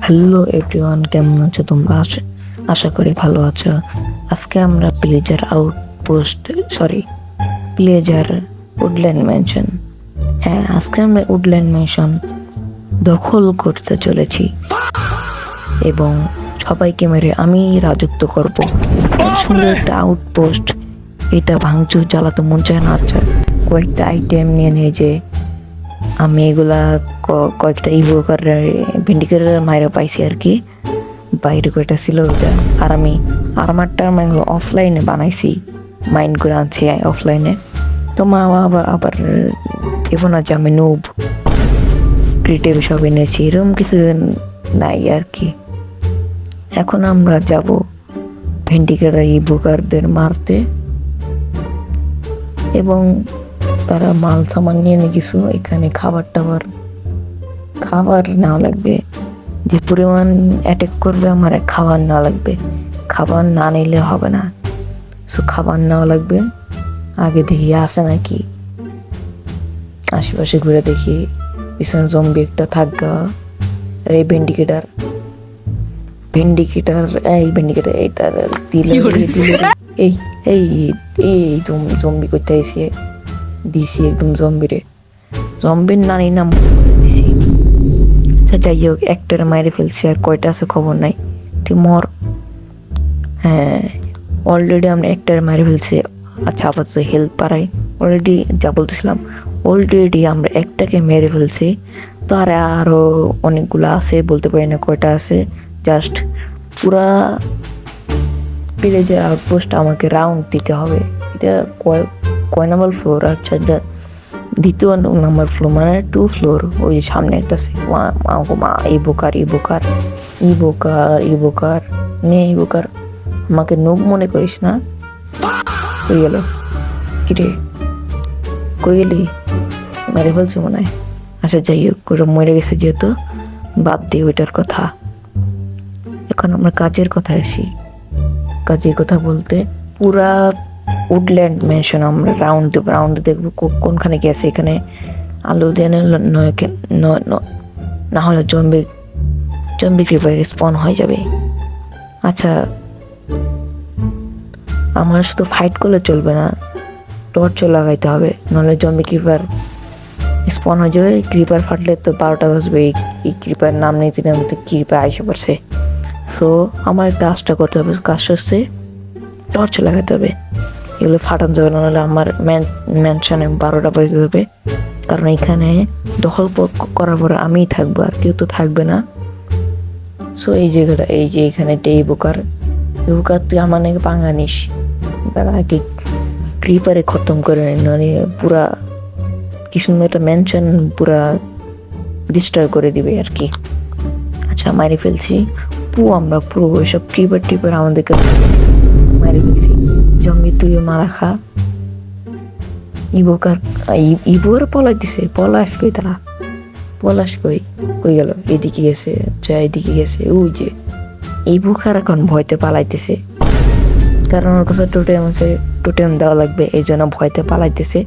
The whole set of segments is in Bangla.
হ্যালো এভরিওয়ান, কেমন আছো তোমরা? আশা করি ভালো আছো। আজকে আমরা প্লেজার উডল্যান্ড ম্যানশন, আজকে আমরা উডল্যান্ড ম্যানশন দখল করতে চলেছি এবং সবাইকে মেরে আমি রাজত্ব করব। এর সুন্দর একটা আউটপোস্ট, এটা ভাঙচুর চালাতে মন চায় না। আচ্ছা, কয়েকটা আইটেম নিয়ে যে আমি এগুলা কয়েকটা ইভোকার ভেন্ডিকেটার মাইরা পাইছি আর কি, বাইরে কয়টা ছিল ওইটা। আর আমি আর্মারটা অফলাইনে বানাইছি, মাইন্ড করে আনছি অফলাইনে। তো মা আবার এব না যে আমি নুব ক্রিয়েটিভ সব এনেছি, এরকম কিছু নাই আর কি। এখন আমরা যাব ভেন্ডিকেটার ইভোকারদের মারতে, এবং তারা মাল সামান নিয়ে কিছু এখানে খাবার নেওয়া লাগবে। যে পরিমাণ অ্যাটাক করবে আমার খাবার নেওয়া লাগবে, খাবার না নিলে হবে না। সো খাবার নেওয়া লাগবে। আগে দেখি আসে নাকি, আশেপাশে ঘুরে দেখি পিছনে জম্বি একটা থাকা। এই ভেন্ডিকেটার এই তার দিলে এই এই এই জম্বি করতে আইসি দিছি একদম জম্বির নানি নাম দিছি। আচ্ছা যাই হোক, একটারে মাইরে ফেলছি, আর কয়টা আছে খবর নাই। তুই মর। অলরেডি আমরা একটারে মাইরে ফেলছি। আচ্ছা আপাতত হেল্প পারাই অলরেডি যা বলতেছিলাম, অলরেডি আমরা একটাকে মেরে ফেলছি। তো আর আরও অনেকগুলো আছে, বলতে পারি না কয়টা আছে। জাস্ট পুরা ভিলেজের আউটপোস্ট আমাকে রাউন্ড দিতে হবে। এটা কয় নাম্বার ফ্লোর? আচ্ছা, দ্বিতীয় নাম্বার ফ্লোর, মানে 2 ফ্লোর। ওই সামনে একটা ইবোকার আমাকে নুব মনে করিস না। কই গেল? কিরে কই গেলি? মেরে ফেলছে মনে হয়। আচ্ছা যাই হোক, ওটা মরে গেছে যেহেতু, বাদ দিই ওইটার কথা। এখন আমরা কাজের কথা আসি। কাজের কথা বলতে পুরা উডল্যান্ড ম্যানশন আমরা রাউন্ড দেখবো কোনখানে গেছে। এখানে আলু দিয়ে না হলে জম্বি ক্রিপার স্পন হয়ে যাবে। আচ্ছা, আমার শুধু ফাইট করলে চলবে না, টর্চও লাগাইতে হবে, নাহলে জম্বি ক্রিপার স্পন হয়ে যাবে। ক্রিপার ফাটলে তো 12টা বাজবে। এই ক্রিপার নাম নেই, ক্রিপার আইসে পড়ছে। সো আমার কাজটা করতে হবে, কাজটা হচ্ছে টর্চ লাগাতে হবে। এগুলো ফাটানো যাবে না, নাহলে আমার ম্যানশনে 12টা বাজতে হবে। কারণ এখানে দখল করার পরে আমিই থাকবো, আর কেউ তো থাকবে না। সো এই জায়গাটা, এই যে এখানে ইবোকার তুই আমার নাকি পাঙ্গা নিস, তারা আগে ক্রিপারে খতম করে মানে পুরা কি সুন্দর একটা ম্যানশন পুরা ডিস্টার্ব করে দিবে আর কি। আচ্ছা, মারি ফেলছি আমরা পুরো ওইসব ক্রিপার আমাদেরকে মারি ফেলছি। জম্বি তুইও মারা খা। ইবোর পলাইতেছে, পলাশ কই তারা? কই গেল? এদিকে গেছে। আচ্ছা এদিকে গেছে। ওই যে ইবোকার এখন ভয়তে পালাইতেছে, কারণ ওর কাছে টোটেম দেওয়া লাগবে, এই জন্য ভয়তে পালাইতেছে।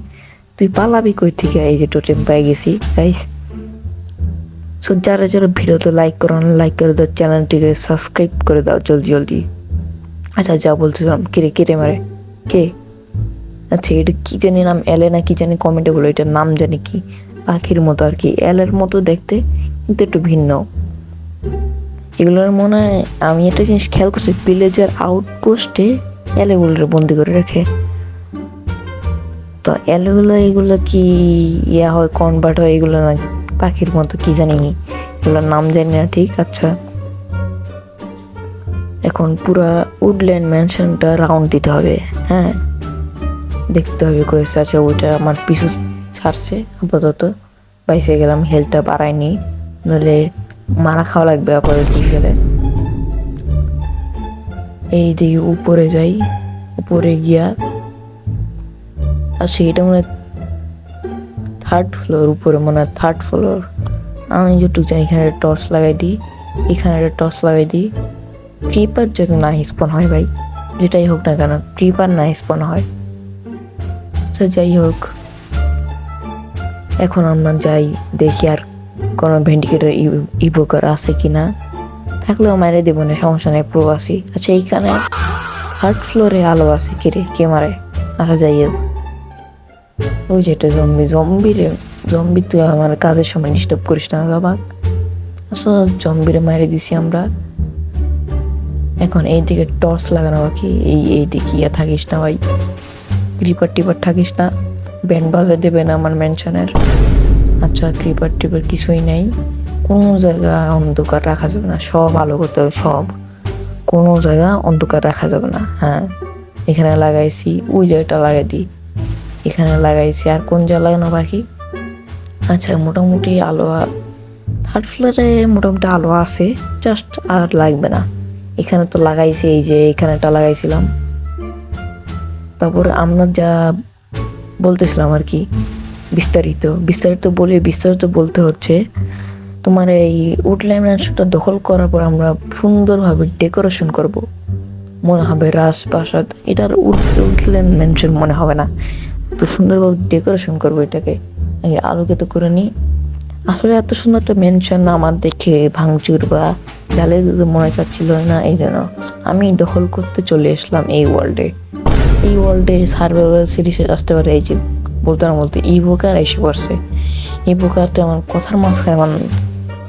তুই পালাবি কই থেকে? এই যে টোটেম পেয়ে গেছি গাইস। সো যারা ভিডিওতে লাইক করো না, লাইক করে দাও, চ্যানেলটিকে সাবস্ক্রাইব করে দাও জলদি। আচ্ছা যা বলছিলাম, কিরে মারে কে? আচ্ছা এটা কি জানি নাম, এলে না কি জানি, কমেন্টে বলো এটার নাম জানি কি। পাখির মতো আর কি, এলের মতো দেখতে, কিন্তু একটু ভিন্ন। এগুলোর মনে হয় আমি একটা জিনিস খেয়াল করছি, ভিলেজের আউটপোস্টে এলেগুলোর বন্দি করে রাখে। তো এগুলো কি হয়, কনভার্ট হয় এগুলো না পাখির মতো, কি জানি এগুলোর নাম জানি না ঠিক। আচ্ছা এখন পুরা উডল্যান্ড ম্যানশনটা রাউন্ড দিতে হবে। দেখতে হবে কয়েছে। আচ্ছা ওইটা আমার পিছু ছাড়ছে, আপাতত বাইসে গেলাম, হেলথটা বাড়ায়নি, নইলে মারা খাওয়া লাগবে আপাতত গেলে। এই দিকে উপরে যাই, উপরে গিয়া আচ্ছা এটা মনে হয় 3rd ফ্লোর, উপরে মনে হয় 3rd ফ্লোর। আমি যেটুকু জানি এখানে একটা টর্চ লাগাই দিই, ক্রিপার যাতে না স্পন হয় ভাই, যেটাই হোক না কেন ক্রিপার না স্পন হয়। আচ্ছা যাই হোক, এখন আমরা যাই দেখি আর কোনো ভেন্ডিকেটার ইভোকার আছে কিনা। থাকলেও মাইরে দিব না, সমস্যা নেই, প্রবাসী। আচ্ছা এইখানে থার্ড ফ্লোরে আলো আছে, কিরে কে মারে? আচ্ছা যাই হোক, ওই যে একটা জম্বি তুই আমার কাজের সময় ডিস্টার্ব করিস না বাবা। আচ্ছা জম্বিরে মাইরে দিছি আমরা। এখন এই দিকে টর্চ লাগানো বাকি। এই দিকে ইয়া থাকিস না ভাই, ক্রিপার টিপার থাকিস না, ব্যান্ড বাজার দেবে না আমার ম্যানশনের। আচ্ছা ক্রিপার টিপার কিছুই নেই, কোনো জায়গা অন্ধকার রাখা যাবে না, সব আলো করতে হবে, সব, কোনো জায়গা অন্ধকার রাখা যাবে না। হ্যাঁ এখানে লাগাইছি, ওই জায়গাটা লাগাই দিই, এখানে লাগাইছি, আর কোন জায়গা লাগানো বাকি? আচ্ছা মোটামুটি আলো থার্ড ফ্লোরে মোটামুটি আলো আছে, জাস্ট আর লাগবে না। এখানে তো লাগাইছি, এই যে এখানেটা লাগাইছিলাম। তারপর আমরা যা বলতেছিলাম আর কি, বিস্তারিত বলতে হচ্ছে, তোমার এই উডল্যান্ড ম্যানশনটা দখল করার পর আমরা সুন্দরভাবে ডেকোরেশন করব। মনে হবে রাজপ্রাসাদ, এটার উডল্যান্ড ম্যানশন মনে হবে না, তো সুন্দরভাবে ডেকোরেশন করবো এটাকে। আগে আলোকিত করে নিই। আসলে এত সুন্দর একটা মেনশন আমার দেখে ভাঙচুর বা ডালে মনে চাচ্ছিল না, এই জন্য আমি দখল করতে চলে আসলাম এই ওয়ার্ল্ডে সার্ভাইভাল সিরিজে আসতে পারে। এই যে বলতে ইভোকার এসে পড়ছে, ইভোকার তো আমার কথার মাঝখানে আমার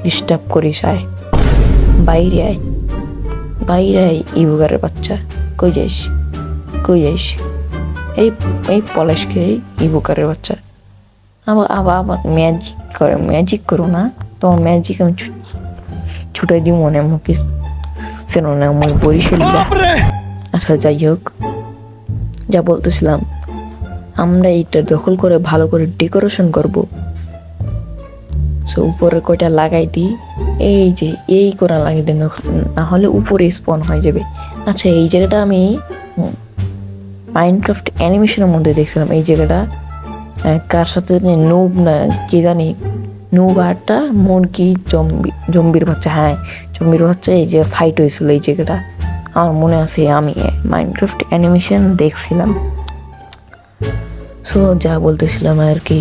ডিস্টার্ব করিস, আয় বাইরে আয় ইভোকারের বাচ্চা, কই যাইস এই পলাশকে, ইভোকারের বাচ্চা। আবার ম্যাজিক করো না, তোমার ম্যাজিক আমি ছুটাই দিব মনে মুখে চেনো না, মই বরিশালীরা। আচ্ছা যাই হোক, যা বলতেছিলাম, আমরা এইটা দখল করে ভালো করে ডেকোরেশন করব। সো উপরে কয়টা লাগাই দিই, এই যে এই করা লাগিয়ে দিন, না হলে উপরে স্পন হয়ে যাবে। আচ্ছা এই জায়গাটা আমি মাইনক্রাফট অ্যানিমেশনের মধ্যে দেখছিলাম, এই জায়গাটা কার সাথে নুব না কে জানি, নুব আরটা মুরগি জম্বির বাচ্চা, হ্যাঁ জম্বির বাচ্চা, এই যে ফাইট হয়েছিল এই জায়গাটা আমার মনে আছে, আমি মাইনক্রাফট অ্যানিমেশন দেখছিলাম। সো যা বলতেছিলাম আর কি,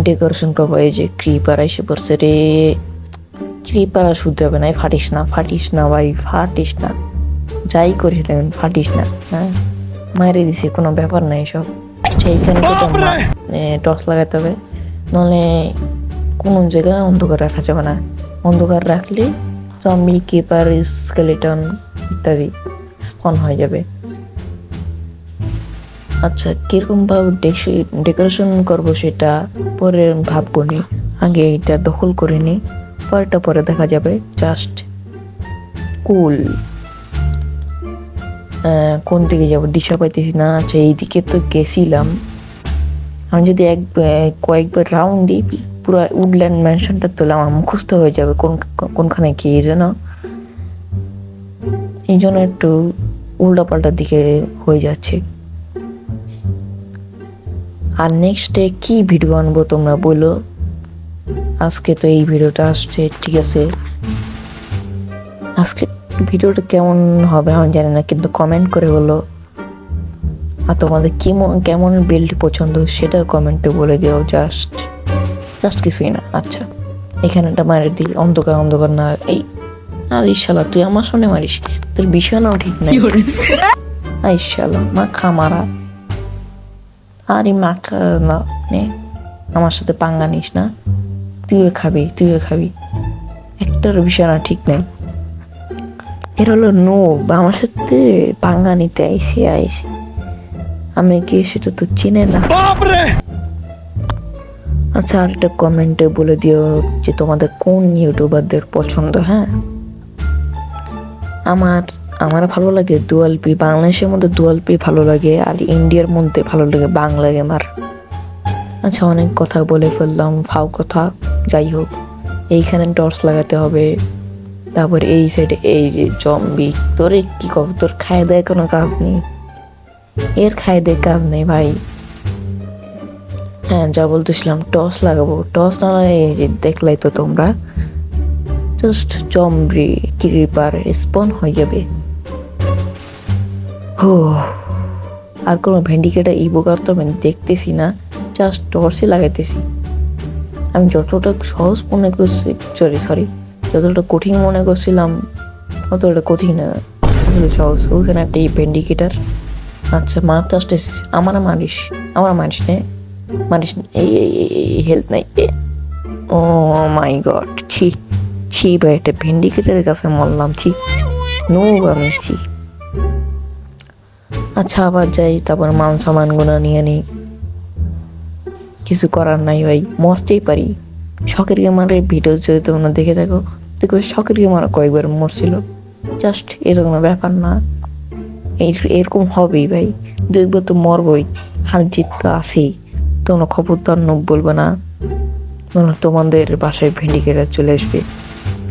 ডেকোরেশন করবো। এই যে ক্রিপার এসে পড়ছে রে, ক্রিপার আর শুধরাবে না, ফাটিস না ভাই, ফাটিস না, যাই করিস না ফাটিস না। হ্যাঁ মায়েরে দিছি, কোনো ব্যাপার নাই সব। আচ্ছা এইখানে টর্চ লাগাতে হবে, নাহলে কোনো জায়গায় অন্ধকার রাখা যাবে না, অন্ধকার রাখলে জম্বি, ক্রিপার, স্কেলেটন ইত্যাদি স্পন হয়ে যাবে। আচ্ছা কিরকম ভাবে ডেকোরেশন করবো সেটা পরে ভাববো নি, আগে এটা দখল করে নি, পরে দেখা যাবে। জাস্ট কুল। কোন দিকে যাবো দিশা পাইতেছি না। আচ্ছা এইদিকে তো গেছিলাম, আমি যদি কয়েকবার রাউন্ড দিই পুরো উডল্যান্ড ম্যানশনটা তোলে আমার মুখস্থ হয়ে যাবে কোনখানে কি, এই জন্য একটু উল্টাপাল্টার দিকে হয়ে যাচ্ছে। আর নেক্সট ডে কি ভিডিও আনবো তোমরা বলো। আজকে তো এই ভিডিওটা আসছে, ঠিক আছে, আজকে ভিডিওটা কেমন হবে আমি জানি না, কিন্তু কমেন্ট করে বলো। আর তোমাদের কেমন বিল্ড পছন্দ সেটা কমেন্টে বলে দিও, জাস্ট কিছুই না। আচ্ছা এখানেটা মারি দিই, অন্ধকার না, এই আর ইশালা তুই আমার সামনে মারিস, তোর বিছানাও ঠিক নাই। ইশালা মাখা মারা, আরে মাখা না, নে আমার সাথে পাঙ্গা নিস না, তুইও খাবি, একটার বিছানা ঠিক নেই। এর হলো বা আমার সাথে পাঙ্গা নিতে আইসি, আমি কি সেটা তো চিনে না। আচ্ছা আর একটা কমেন্টে বলে দিও যে তোমাদের কোন ইউটিউবারদের পছন্দ। হ্যাঁ আমার ভালো লাগে দুয়ালপি, বাংলাদেশের মধ্যে দুয়ালপি ভালো লাগে, আর ইন্ডিয়ার মধ্যে ভালো লাগে বাংলা গেমার। আচ্ছা অনেক কথা বলে ফেললাম, ফাও কথা। যাই হোক, এইখানে টর্চ লাগাতে হবে, তারপর এই সাইডে এই যে জম্বি, তোরে কি কব, তোর খায় দেয় কোনো কাজ নেই, এর খায় দেয় কাজ নেই ভাই। হ্যাঁ যা বলতেছিলাম, টর্চ লাগাবো, টর্চ না এই যে দেখলাই তো তোমরা, জাস্ট জম্বি ক্রিপার স্পন হয়ে যাবে। আর কোনো ভেন্ডিকেটা ইভোকার তো আমি দেখতেছি না, জাস্ট টর্চই লাগাইতেছি। আমি যতটা সহজ মনে করছি, যতটা কঠিন মনে করছিলাম অতটা কঠিন না, আসলে সহজ। ওইখানে একটা ভেন্ডিকেটার। আচ্ছা মারতে আসতেছিস, আমার মারিস নে, মারিস নে। এই হেলথ নাই। ও মাই গড, ছি ছি ভাই, একটা ভেন্ডিকেটারের কাছে মরলাম, ছি নো আমি ছি। আচ্ছা আবার যাই, তারপর মান সামানগুলো নিয়ে নিই। কিছু করার নাই ভাই, মরতেই পারি। শখের গেমারের ভিডিও যদি তোমরা দেখে থাকো, দেখবে শখের গেমার কয়েকবার মরছিল। জাস্ট এরকম ব্যাপার না, এরকম হবেই ভাই, দেখবে তো মরবই। হার জিত তো আছেই। তোমরা খবরদার নোক বলবে না, তোমাদের বাসায় ভেন্ডিকেটার চলে আসবে,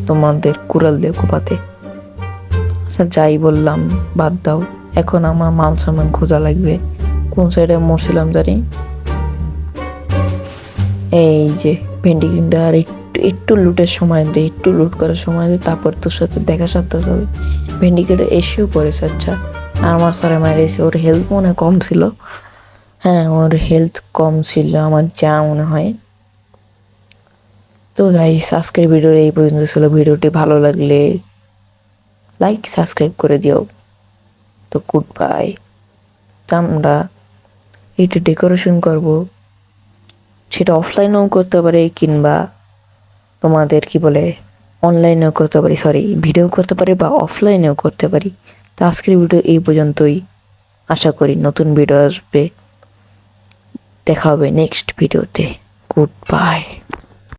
তোমাদের কুড়াল দিয়ে কোপাতে। আচ্ছা যাই বললাম, বাদ দাও। এখন আমার মাল সামান খোঁজা লাগবে। কোন সাইডে মরছিলাম জানি। এই যে ভেন্ডিকেটার, একটু একটু লুটের সময় দে, একটু লুট করার সময় দে, তারপর তোর সাথে দেখা সাথে হবে। ভেন্ডিকেটার এসেও পড়েছে। আচ্ছা আমার স্যারে মারিয়েছে, ওর হেলথ মনে হয় কম ছিল। হ্যাঁ ওর হেলথ কম ছিল আমার যা মনে হয়। তো গাইস আজকের ভিডিওর এই পর্যন্ত ছিল। ভিডিওটি ভালো লাগলে লাইক সাবস্ক্রাইব করে দিও। তো গুড বাই। আমরা এটা ডেকোরেশন করব, সেটা অফলাইনেও করতে পারে কিংবা তোমাদের কি বলে অনলাইনেও করতে পারি, সরি ভিডিও করতে পারি বা অফলাইনেও করতে পারি। তো আজকের ভিডিও এই পর্যন্তই। আশা করি নতুন ভিডিও আসবে, দেখা হবে নেক্সট ভিডিওতে। Good bye.